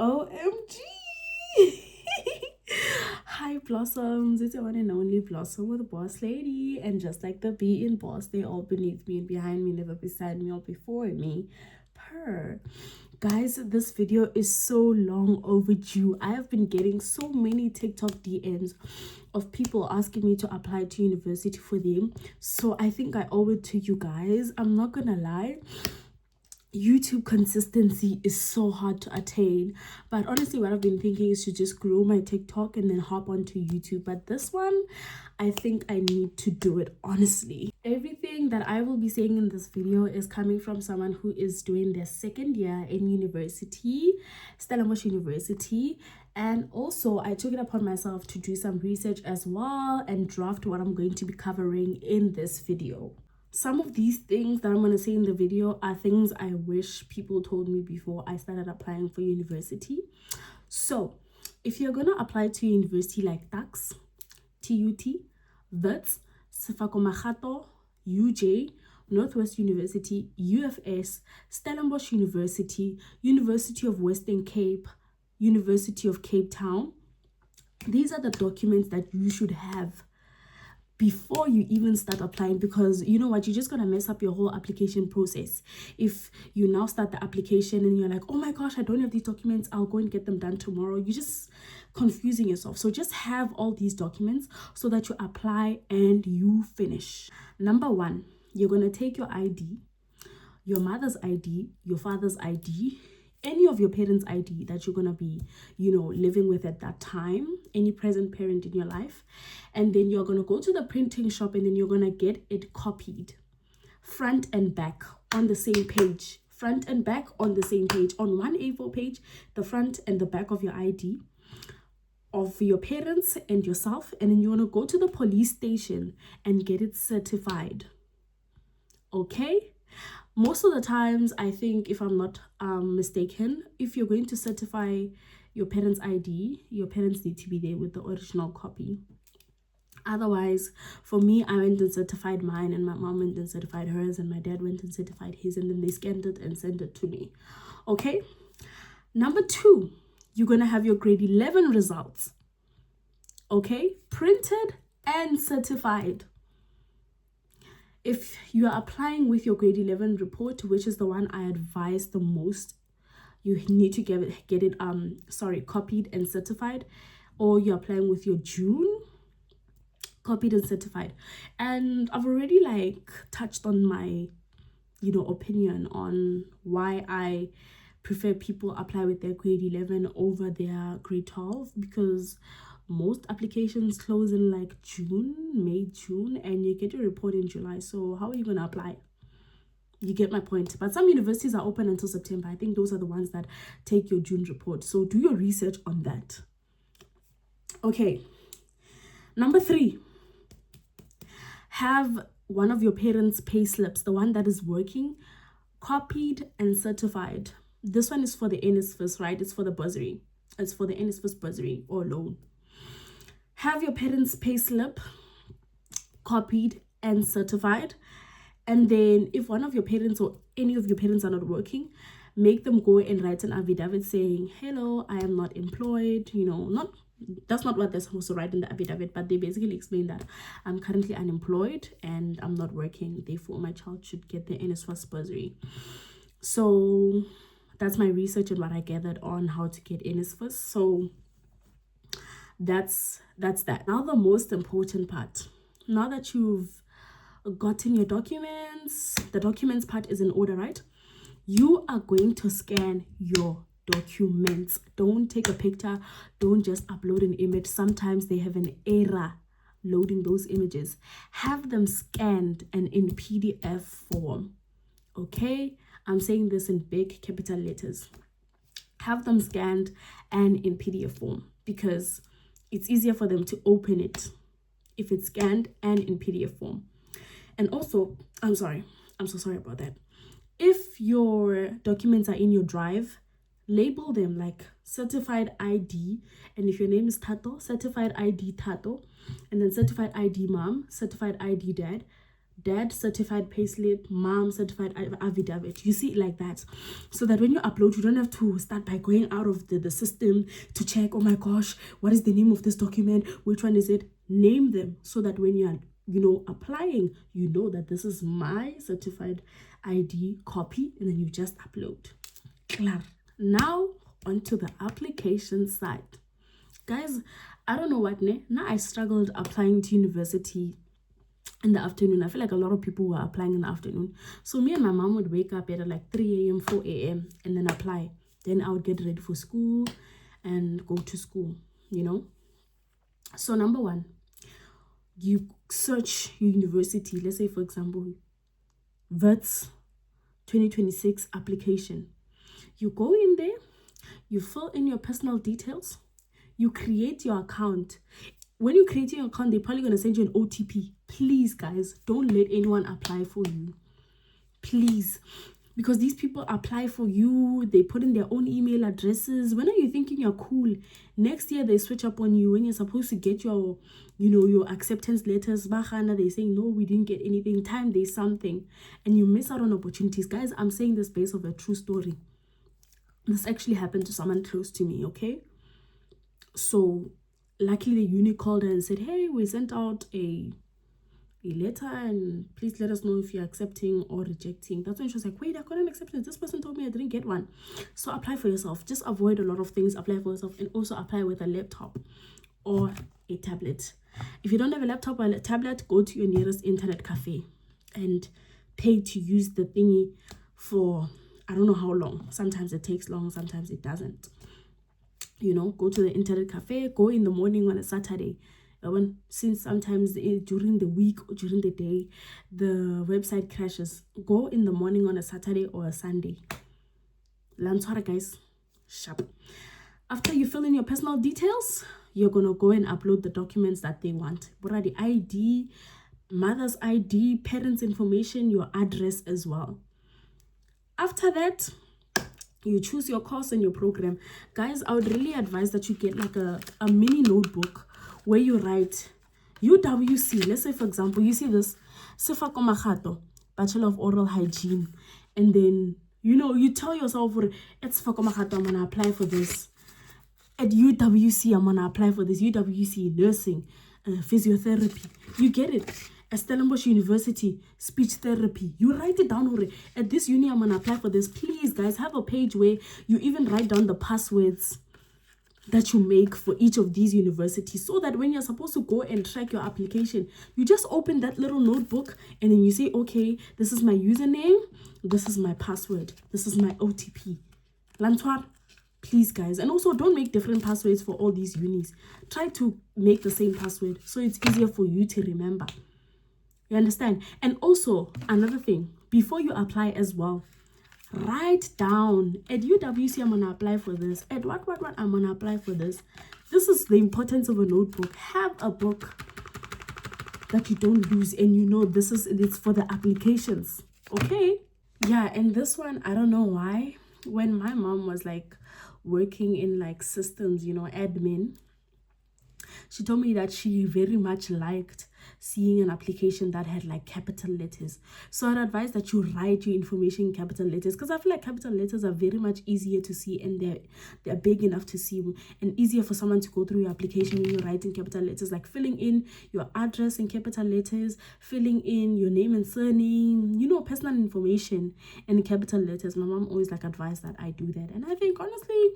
OMG. Hi Blossoms, it's your one and only Blossom with a Boss Lady, and just like the bee in Boss, they all beneath me and behind me, never beside me or before me. Purr. Guys, this video is so long overdue. I have been getting so many TikTok DMs of people asking me to apply to university for them, so I think I owe it to you guys. I'm not gonna lie, YouTube consistency is so hard to attain, but honestly what I've been thinking is to just grow my TikTok and then hop onto YouTube. But this one, I think I need to do it. Honestly, everything that I will be saying in this video is coming from someone who is doing their second year in university, Stellenbosch University, and also I took it upon myself to do some research as well and draft what I'm going to be covering in this video. Some of these things that I'm going to say in the video are things I wish people told me before I started applying for university. So if you're going to apply to university like TAX, TUT, WITS, Sefako UJ, Northwest University, UFS, Stellenbosch University, University of Western Cape, University of Cape Town, these are the documents that you should have before you even start applying, because you know what, you're just gonna mess up your whole application process if you now start the application and you're like, oh my gosh, I don't have these documents, I'll go and get them done tomorrow. You're just confusing yourself. So just have all these documents so that you apply and you finish. Number one, you're gonna take your ID, your mother's ID, your father's ID, any of your parents' ID that you're gonna be, living with at that time, any present parent in your life. And then you're gonna go to the printing shop and then you're gonna get it copied, front and back on the same page, front and back on the same page, on one A4 page, the front and the back of your ID of your parents and yourself. And then you're gonna go to the police station and get it certified. Okay? Most of the times, I think, if I'm not mistaken, if you're going to certify your parents' ID, your parents need to be there with the original copy. Otherwise, for me, I went and certified mine, and my mom went and certified hers, and my dad went and certified his, and then they scanned it and sent it to me. Okay? Number two, you're going to have your grade 11 results. Okay? Printed and certified. If you are applying with your grade 11 report, which is the one I advise the most, you need to get it copied and certified. Or you're applying with your June, copied and certified. And I've already touched on my opinion on why I prefer people apply with their grade 11 over their grade 12, because most applications close in May, June, and you get your report in July. So how are you going to apply? You get my point. But some universities are open until September. I think those are the ones that take your June report. So do your research on that. Okay. Number three, have one of your parents' pay slips, the one that is working, copied and certified. This one is for the NSFAS, right? It's for the bursary. It's for the NSFAS bursary or loan. Have your parents' pay slip copied and certified. And then if one of your parents or any of your parents are not working, make them go and write an affidavit saying, hello, I am not employed. That's not what they're supposed to write in the affidavit, but they basically explain that I'm currently unemployed and I'm not working, therefore my child should get the NSFAS bursary. So that's my research and what I gathered on how to get NSFAS. So that's that. Now the most important part. Now that you've gotten your documents, the documents part is in order, right? You are going to scan your documents. Don't take a picture, don't just upload an image. Sometimes they have an error loading those images. Have them scanned and in PDF form. Okay, I'm saying this in big capital letters. Have them scanned and in PDF form, because it's easier for them to open it if it's scanned and in PDF form. And also, I'm so sorry about that. If your documents are in your drive, label them like certified ID. And if your name is Tato, certified ID Tato. And then certified ID mom, certified ID dad. dad certified payslip, mom certified affidavit. You see it like that, so that when you upload, you don't have to start by going out of the system to check, oh my gosh, what is the name of this document, which one is it. Name them, so that when you are applying, you know that this is my certified ID copy, and then you just upload. Clar. Now onto the application side, guys. I don't know what now I struggled applying to university in the afternoon. I feel like a lot of people were applying in the afternoon. So me and my mom would wake up at like 3 a.m., 4 a.m. and then apply. Then I would get ready for school and go to school, So number one, you search your university. Let's say, for example, Wits 2026 application. You go in there, you fill in your personal details, you create your account. When you create your account, they're probably going to send you an OTP. Please, guys, don't let anyone apply for you. Please. Because these people apply for you. They put in their own email addresses. When are you thinking you're cool? Next year, they switch up on you. When you're supposed to get your, your acceptance letters, they're saying, no, we didn't get anything. Time, there's something. And you miss out on opportunities. Guys, I'm saying this based on a true story. This actually happened to someone close to me, okay? So luckily the uni called her and said, hey, we sent out a letter and please let us know if you're accepting or rejecting. That's when she was like, wait, I got an acceptance. This person told me I didn't get one. So apply for yourself. Just avoid a lot of things. Apply for yourself, and also apply with a laptop or a tablet. If you don't have a laptop or a tablet, go to your nearest internet cafe and pay to use the thingy for I don't know how long. Sometimes it takes long, sometimes it doesn't. Go to the internet cafe, go in the morning on a Saturday. Since sometimes during the week or during the day, the website crashes, go in the morning on a Saturday or a Sunday. Lanswara, guys. Sharp. After you fill in your personal details, you're going to go and upload the documents that they want. What are the ID, mother's ID, parents' information, your address as well. After that, you choose your course and your program. Guys, I would really advise that you get like a mini notebook where you write UWC. Let's say, for example, you see this Sefako Magato, Bachelor of Oral Hygiene. And then, you tell yourself, it's Sefako Magato, I'm going to apply for this. At UWC, I'm going to apply for this. UWC, nursing, physiotherapy. You get it. At Stellenbosch University, speech therapy. You write it down. At this uni, I'm going to apply for this. Please, guys, have a page where you even write down the passwords that you make for each of these universities, so that when you're supposed to go and track your application, you just open that little notebook and then you say, okay, this is my username, this is my password, this is my OTP. Lantwar, please, guys. And also, don't make different passwords for all these unis. Try to make the same password so it's easier for you to remember. You understand? And also, another thing, before you apply as well, write down, at UWC, I'm going to apply for this. At what, I'm going to apply for this. This is the importance of a notebook. Have a book that you don't lose, and it's for the applications. Okay? Yeah, and this one, I don't know why. When my mom was like working in like systems, admin, she told me that she very much liked seeing an application that had like capital letters. So I'd advise that you write your information in capital letters, because I feel like capital letters are very much easier to see, and they're big enough to see, and easier for someone to go through your application when you write in capital letters, like filling in your address in capital letters, filling in your name and surname, personal information in capital letters. My mom always advised that I do that, and I think honestly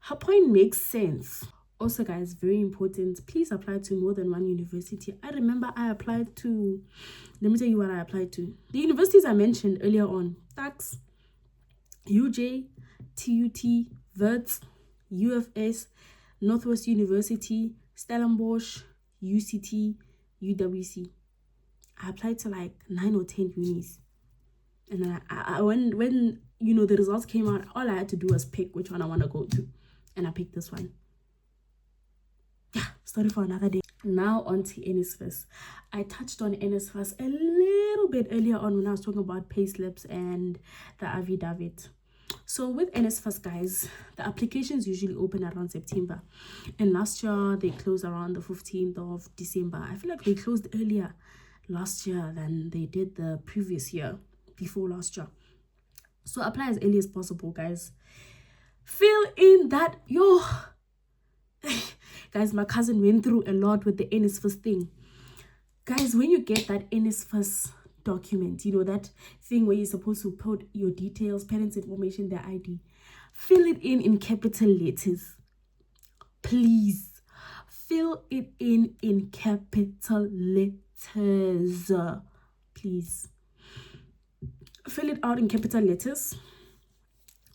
her point makes sense. Also, guys, very important, please apply to more than one university. I remember I applied to, let me tell you what I applied to. The universities I mentioned earlier on: Tax, UJ, TUT, Wits, UFS, Northwest University, Stellenbosch, UCT, UWC. I applied to like 9 or 10 unis. And then when the results came out, all I had to do was pick which one I want to go to. And I picked this one. Yeah, story for another day. Now on to NSFAS. I touched on NSFAS a little bit earlier on when I was talking about payslips and the affidavit. So with NSFAS, guys, the applications usually open around September. And last year, they closed around the 15th of December. I feel like they closed earlier. last year than they did the previous year, before last year. So apply as early as possible, guys. Fill in that, guys, my cousin went through a lot with the NSFAS thing. Guys, when you get that NSFAS document, that thing where you're supposed to put your details, parents' information, their ID, fill it in capital letters. Please, fill it in capital letters. Please. Fill it out in capital letters.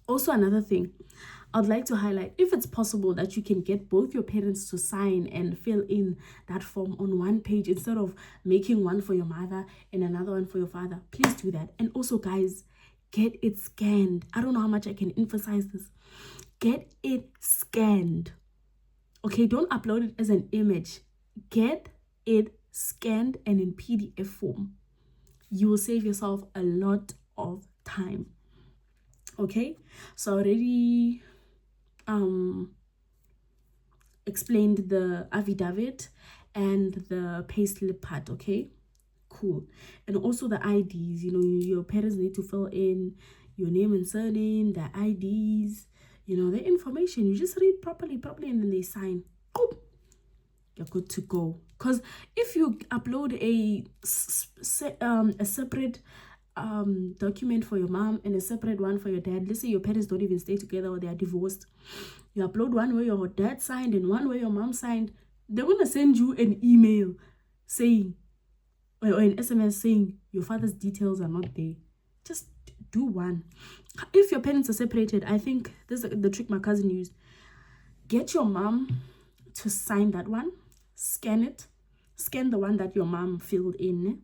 Also, another thing I'd like to highlight, if it's possible that you can get both your parents to sign and fill in that form on one page instead of making one for your mother and another one for your father, please do that. And also, guys, get it scanned. I don't know how much I can emphasize this. Get it scanned. Okay, don't upload it as an image. Get it scanned and in PDF form. You will save yourself a lot of time. Okay, so I already explained the affidavit and the payslip part. Okay, cool. And also the IDs, your parents need to fill in your name and surname, their IDs, the information. You just read properly, and then they sign. Oh, you're good to go. Because if you upload a separate document for your mom and a separate one for your dad, let's say your parents don't even stay together or they are divorced, you upload one where your dad signed and one where your mom signed, they're gonna send you an email saying, or an SMS saying your father's details are not there. Just do one. If your parents are separated, I think this is the trick my cousin used. Get your mom to sign that one, scan it, scan the one that your mom filled in,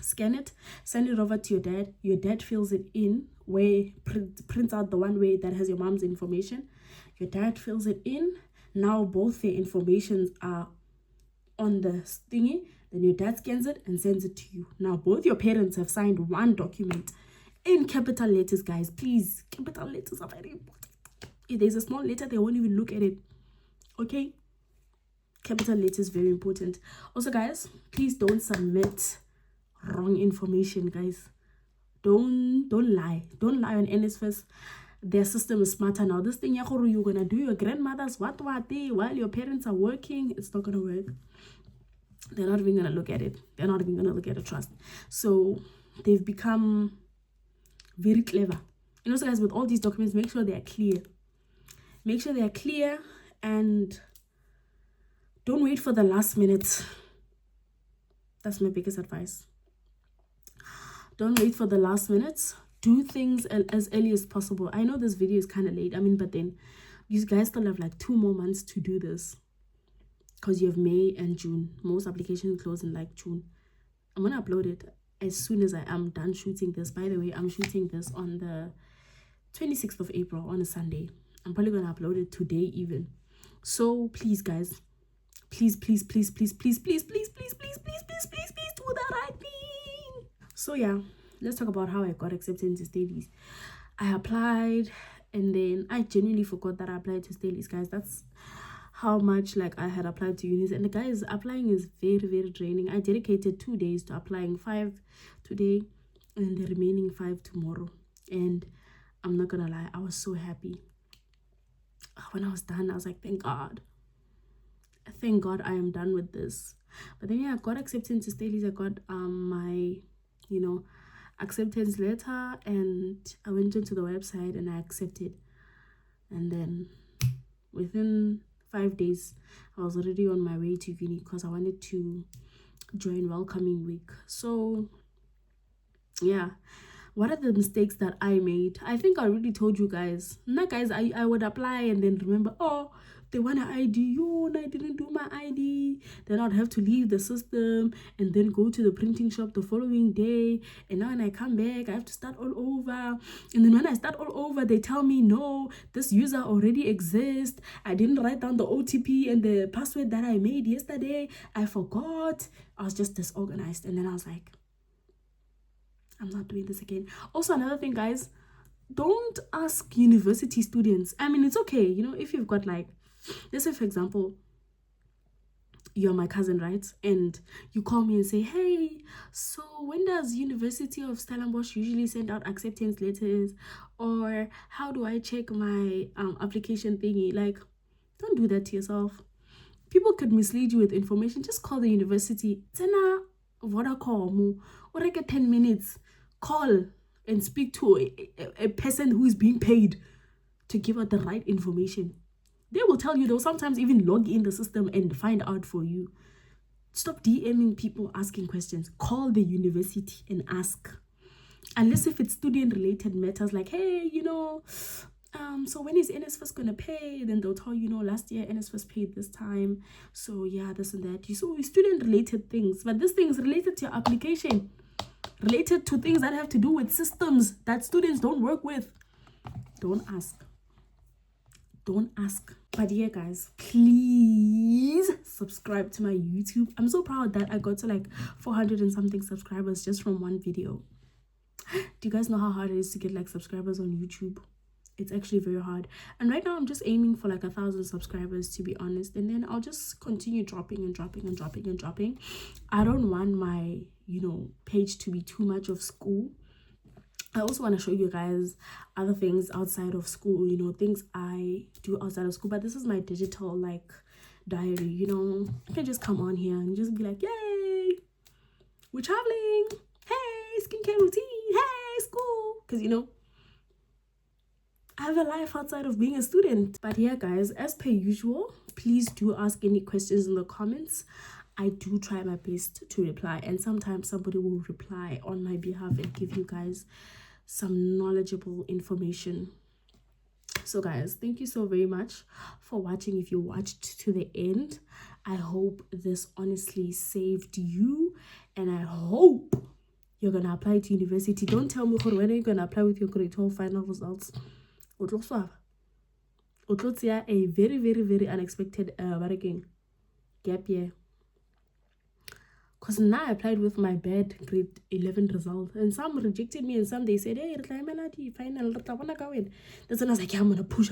scan it, send it over to your dad fills it in, where prints out the one way that has your mom's information, your dad fills it in. Now both their informations are on the thingy, then your dad scans it and sends it to you. Now both your parents have signed one document in capital letters, guys. Please, capital letters are very important. If there's a small letter, they won't even look at it. Okay, capital letters, very important. Also, guys, please don't submit wrong information, guys. Don't lie on NSFAS. Their system is smarter now. This thing you're gonna do your grandmother's what while your parents are working, it's not gonna work. They're not even gonna look at it. They're not even gonna look at it, trust. So they've become very clever. And also, guys, with all these documents, make sure they are clear. Make sure they are clear and don't wait for the last minute. That's my biggest advice. Don't wait for the last minute. Do things as early as possible. I know this video is kind of late. But then you guys still have like 2 more months to do this, because you have May and June. Most applications close in like June. I'm gonna upload it as soon as I am done shooting this. By the way, I'm shooting this on the 26th of April on a Sunday. I'm probably gonna upload it today even. So please, guys, please do the right thing. So yeah, let's talk about how I got accepted into Staley's. I applied and then I genuinely forgot that I applied to Staley's, guys. That's how much like I had applied to unis. And the guys, applying is very, very draining. I dedicated 2 days to applying, 5 today and the remaining 5 tomorrow. And I'm not gonna lie, I was so happy. When I was done, I was like, thank God I am done with this. But then yeah, I got accepted into Staley's. I got my acceptance letter, and I went into the website and I accepted. And then within 5 days, I was already on my way to uni because I wanted to join welcoming week. So yeah, what are the mistakes that I made? I think I already told you guys. Now, guys, I would apply and then remember, oh, they want an ID. And I didn't do my ID. Then I'd have to leave the system and then go to the printing shop the following day. And now when I come back, I have to start all over. And then when I start all over, they tell me, no, this user already exists. I didn't write down the OTP and the password that I made yesterday. I forgot. I was just disorganized. And then I was like, I'm not doing this again. Also, another thing, guys, don't ask university students. It's okay, if you've got like, let's say for example, you're my cousin, right? And you call me and say, hey, so when does University of Stellenbosch usually send out acceptance letters? Or how do I check my application thingy? Like, don't do that to yourself. People could mislead you with information. Just call the university. Tena Vodacom or like a 10 minutes. Call and speak to a person who is being paid to give out the right information. They will tell you. They'll sometimes even log in the system and find out for you. Stop DMing people asking questions. Call the university and ask. Unless if it's student related matters, like, hey, so when is NSFAS gonna pay? Then they'll tell you, last year NSFAS paid this time. So yeah, this and that. So student related things. But this thing is related to your application. Related to things that have to do with systems that students don't work with. Don't ask. Don't ask. But yeah, guys, please subscribe to my YouTube. I'm so proud that I got to like 400 and something subscribers just from one video. Do you guys know how hard it is to get like subscribers on YouTube? It's actually very hard. And right now I'm just aiming for like 1,000 subscribers, to be honest. And then I'll just continue dropping and dropping and dropping and dropping. I don't want my, page to be too much of school. I also want to show you guys other things outside of school, things I do outside of school. But this is my digital like diary, you can just come on here and just be like, yay, we're traveling. Hey, skincare routine. Hey, school. Because, I have a life outside of being a student. But yeah, guys, as per usual, please do ask any questions in the comments. I do try my best to reply. And sometimes somebody will reply on my behalf and give you guys some knowledgeable information. So guys, thank you so very much for watching. If you watched to the end, I hope this honestly saved you, and I hope you're gonna apply to university. Don't tell me when you're gonna apply with your grade 12 final results. A very, very, very unexpected gap year. Because now I applied with my bad grade 11 result. And some rejected me, and some they said, hey, final. That's when I was like, yeah, I'm gonna push.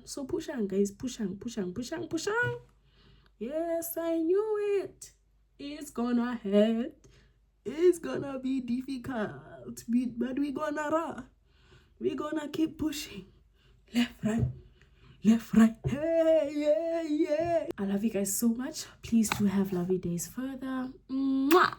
So push on, guys. Push on. Yes, I knew it. It's gonna hurt. It's gonna be difficult. But we're gonna run. We're gonna keep pushing. Left, right. Hey, yeah. I love you guys so much. Please do have lovely days further. Mwah!